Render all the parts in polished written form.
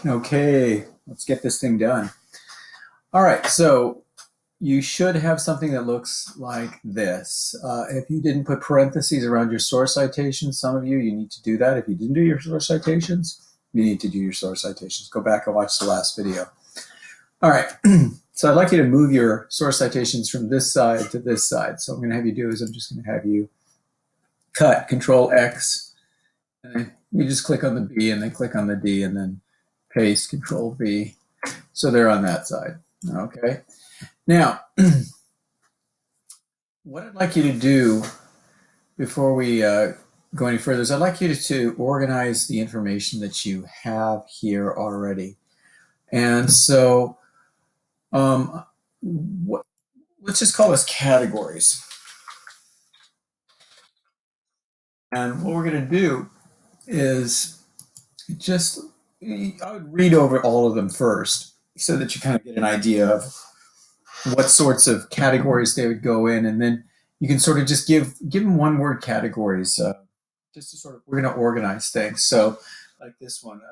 Okay, let's get this thing done. All right, so you should have something that looks like this. If you didn't put parentheses around your source citations, some of you need to do that. If you didn't do your source citations, you need to do your source citations. Go back and watch the last video. All right, so I'd like you to move your source citations from this side to this side. So what I'm going to have you do is I'm just going to have you cut Control X, and then you just click on the B and then click on the D and then paste Control V. So they're on that side. Okay. Now, what I'd like you to do before we go any further is I'd like you to organize the information that you have here already. And so let's just call this categories. And what we're going to do is just, I would read over all of them first so that you kind of get an idea of what sorts of categories they would go in, and then you can sort of just give them one word categories, just to sort of, we're going to organize things. So like this one,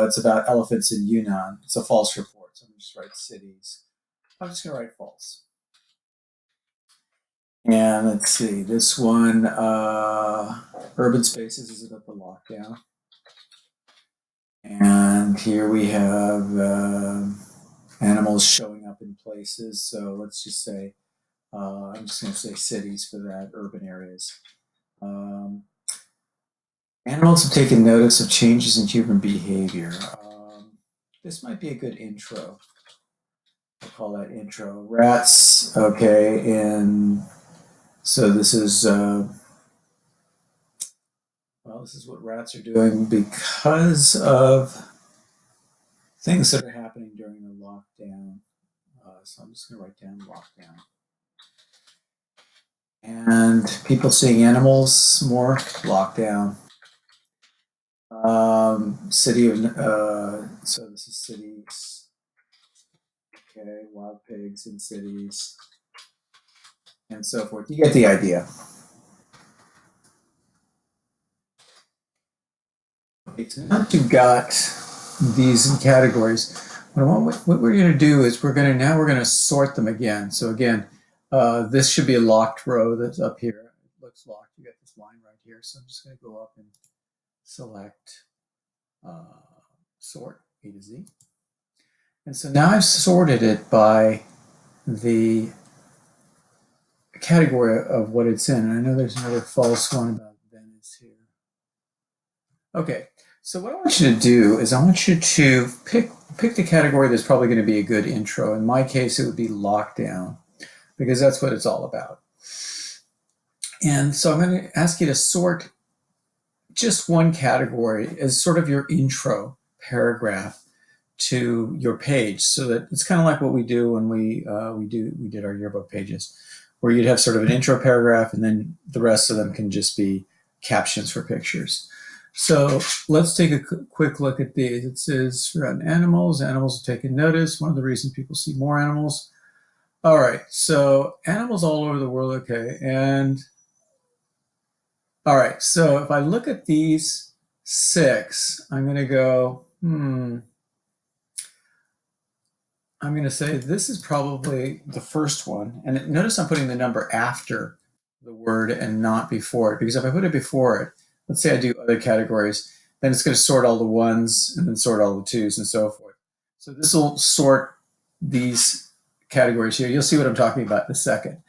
it's about elephants in Yunnan. It's a false report. So I'm just write cities. I'm just going to write false. And let's see, this one, urban spaces is about the lockdown. And here we have animals showing up in places. So let's just say, I'm just going to say cities for that, urban areas. Animals have taken notice of changes in human behavior. This might be a good intro. I'll call that intro. Rats, okay, and so this is, well, this is what rats are doing because of things that are happening during the lockdown. So I'm just going to write down lockdown. And people seeing animals more, lockdown. City of, so this is cities. Okay, wild pigs in cities, and so forth. You get the idea. Okay, so now that you've got these categories, what we're going to do is we're going to sort them again. So again, this should be a locked row that's up here. It looks locked. You got this line right here. So I'm just going to go up and select sort A to Z. And so now I've sorted it by the category of what it's in. And I know there's another false one about Venice here. Okay, so what I want you to do is I want you to pick the category that's probably going to be a good intro. In my case, it would be lockdown, because that's what it's all about. And so I'm going to ask you to sort just one category as sort of your intro paragraph to your page, so that it's kind of like what we do when we did our yearbook pages, where you'd have sort of an intro paragraph and then the rest of them can just be captions for pictures. So let's take a quick look at these. It says around animals have taken notice. One of the reasons people see more animals. All right, so animals all over the world, okay. And all right, so if I look at these 6, I'm going to go, I'm going to say this is probably the first one. And notice I'm putting the number after the word and not before it, because if I put it before it, let's say I do other categories, then it's going to sort all the ones and then sort all the twos and so forth. So this will sort these categories here. You'll see what I'm talking about in a second.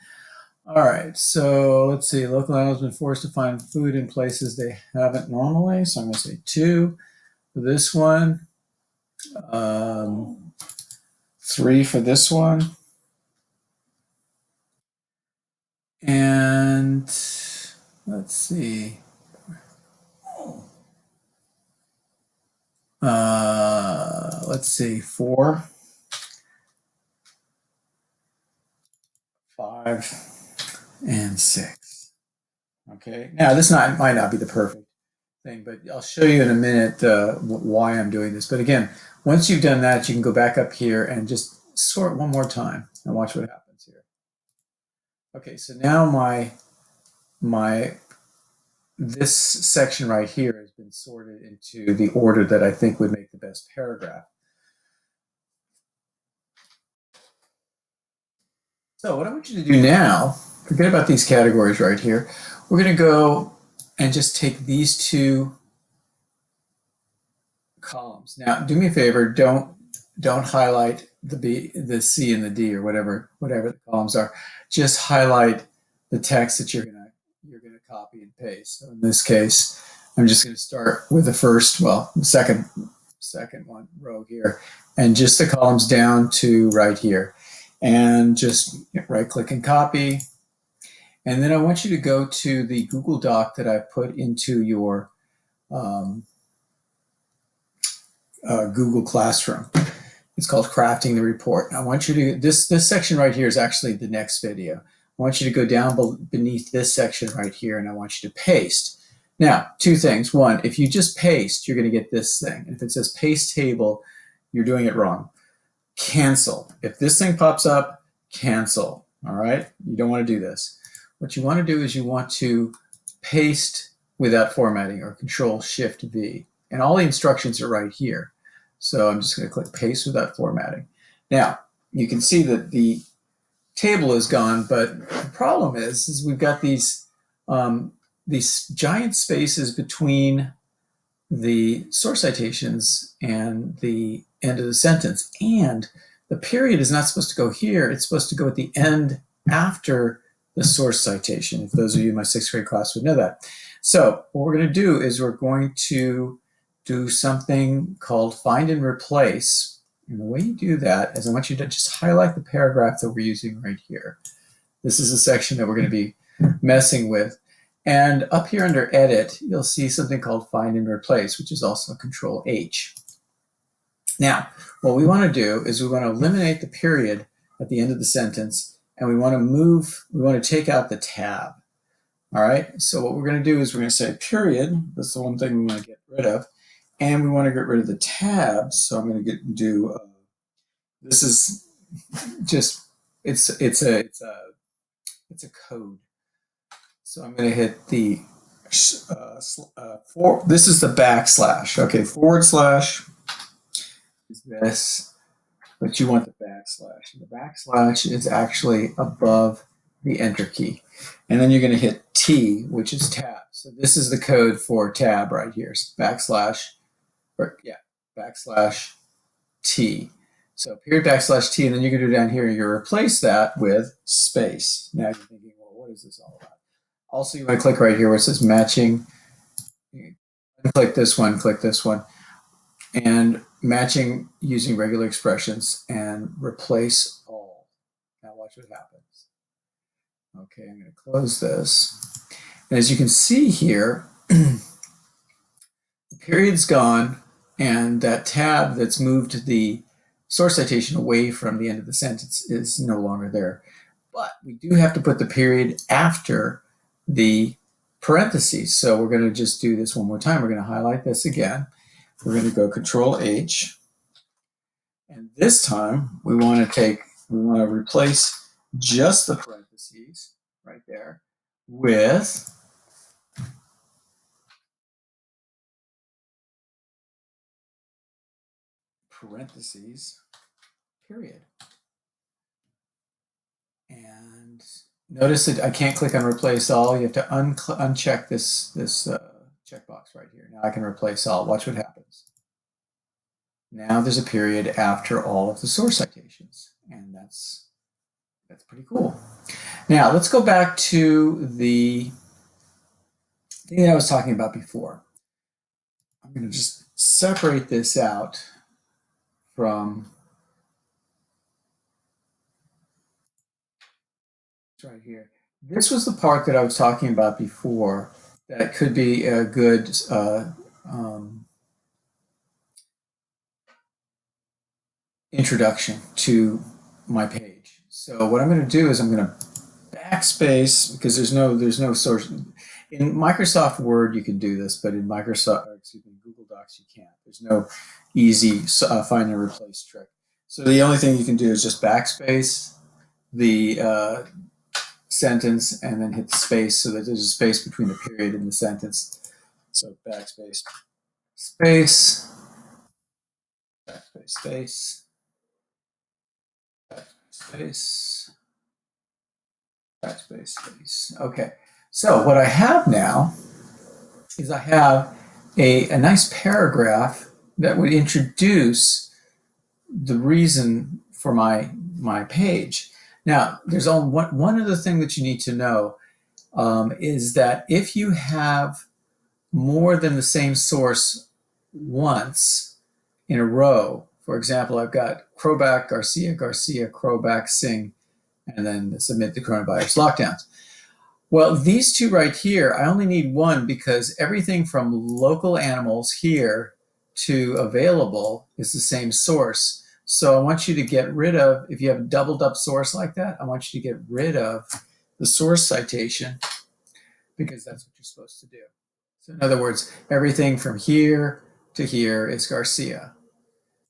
All right, so let's see. Local animals have been forced to find food in places they haven't normally. So I'm going to say 2 for this one. 3 for this one. And let's see. Let's see, 4, 5, and 6. Okay, now this might not be the perfect thing, but I'll show you in a minute why I'm doing this. But again, once you've done that, you can go back up here and just sort one more time and watch what happens here. Okay, so now my this section right here has been sorted into the order that I think would make the best paragraph. So what I want you to do now, forget about these categories right here. We're going to go and just take these two columns. Now, do me a favor, don't highlight the B, the C, and the D, or whatever the columns are. Just highlight the text that you're gonna copy and paste. So in this case, I'm just going to start with the first, well, the second one row here, and just the columns down to right here, and just right click and copy. And then I want you to go to the Google Doc that I put into your Google Classroom. It's called Crafting the Report. I want you to, this section right here is actually the next video. I want you to go down beneath this section right here, and I want you to paste. Now, two things. One, if you just paste, you're going to get this thing. And if it says paste table, you're doing it wrong. Cancel. If this thing pops up, cancel. All right? You don't want to do this. What you want to do is you want to paste without formatting, or Control-Shift-V. And all the instructions are right here. So I'm just going to click paste without formatting. Now, you can see that the table is gone, but the problem is we've got these giant spaces between the source citations and the end of the sentence. And the period is not supposed to go here. It's supposed to go at the end after the source citation. If those of you in my 6th grade class would know that. So what we're going to do is we're going to do something called find and replace. And the way you do that is I want you to just highlight the paragraph that we're using right here. This is a section that we're going to be messing with. And up here under edit, you'll see something called find and replace, which is also Control H. Now, what we want to do is we want to eliminate the period at the end of the sentence, and we want to take out the tab. All right, so what we're going to do is we're going to say period. That's the one thing we want to get rid of. And we want to get rid of the tabs. So I'm going to do, this is just, it's a code. So I'm going to hit the, this is the backslash. Okay, forward slash is this, but you want the backslash. And the backslash is actually above the enter key. And then you're going to hit T, which is tab. So this is the code for tab right here. So backslash T. So period backslash T, and then you're going to do down here, you replace that with space. Now you're thinking, well, what is this all about? Also, you want to click right here where it says matching. Click this one, and matching using regular expressions, and replace all. Now watch what happens. Okay, I'm going to close this. And as you can see here, the period's gone, and that tab that's moved the source citation away from the end of the sentence is no longer there. But we do have to put the period after the parentheses. So we're going to just do this one more time. We're going to highlight this again. We're going to go Control H. And this time we want to replace just the parentheses right there with parentheses, period. And notice that I can't click on replace all. You have to uncheck this checkbox right here. Now I can replace all. Watch what happens. Now there's a period after all of the source citations, and that's pretty cool. Now let's go back to the thing that I was talking about before. I'm going to just separate this out from right here. This was the part that I was talking about before that could be a good introduction to my page. So what I'm going to do is I'm going to backspace, because there's no source. In Microsoft Word you can do this, but in Google Docs you can't. There's no easy find and replace trick. So the only thing you can do is just backspace the sentence and then hit the space so that there's a space between the period and the sentence. So backspace, space, backspace, space, backspace, space, backspace, space. Okay, so what I have now is I have a nice paragraph that would introduce the reason for my page. Now, there's only one other thing that you need to know is that if you have more than the same source once in a row, for example, I've got Kroback, Garcia, Garcia, Kroback, Singh, and then submit the coronavirus lockdowns. Well, these two right here, I only need one because everything from local animals here to available is the same source. So I want you to get rid of, if you have a doubled up source like that, I want you to get rid of the source citation because that's what you're supposed to do. So in other words, everything from here to here is Garcia.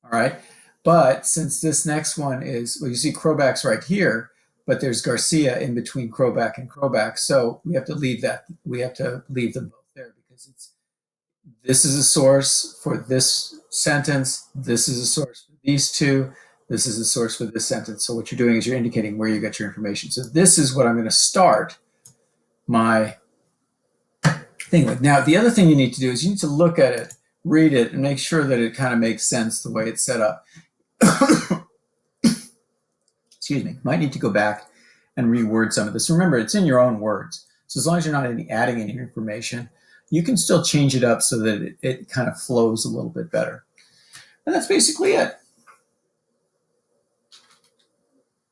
All right. But since this next one is, well, you see Kroback's right here, but there's Garcia in between Kroback and Kroback. So we have to leave that. We have to leave them both there because this is a source for this sentence. This is a source for these two. This is a source for this sentence. So what you're doing is you're indicating where you get your information. So this is what I'm going to start my thing with. Now, the other thing you need to do is you need to look at it, read it, and make sure that it kind of makes sense the way it's set up. Excuse me, might need to go back and reword some of this. Remember, it's in your own words. So as long as you're not adding any information, you can still change it up so that it kind of flows a little bit better. And that's basically it.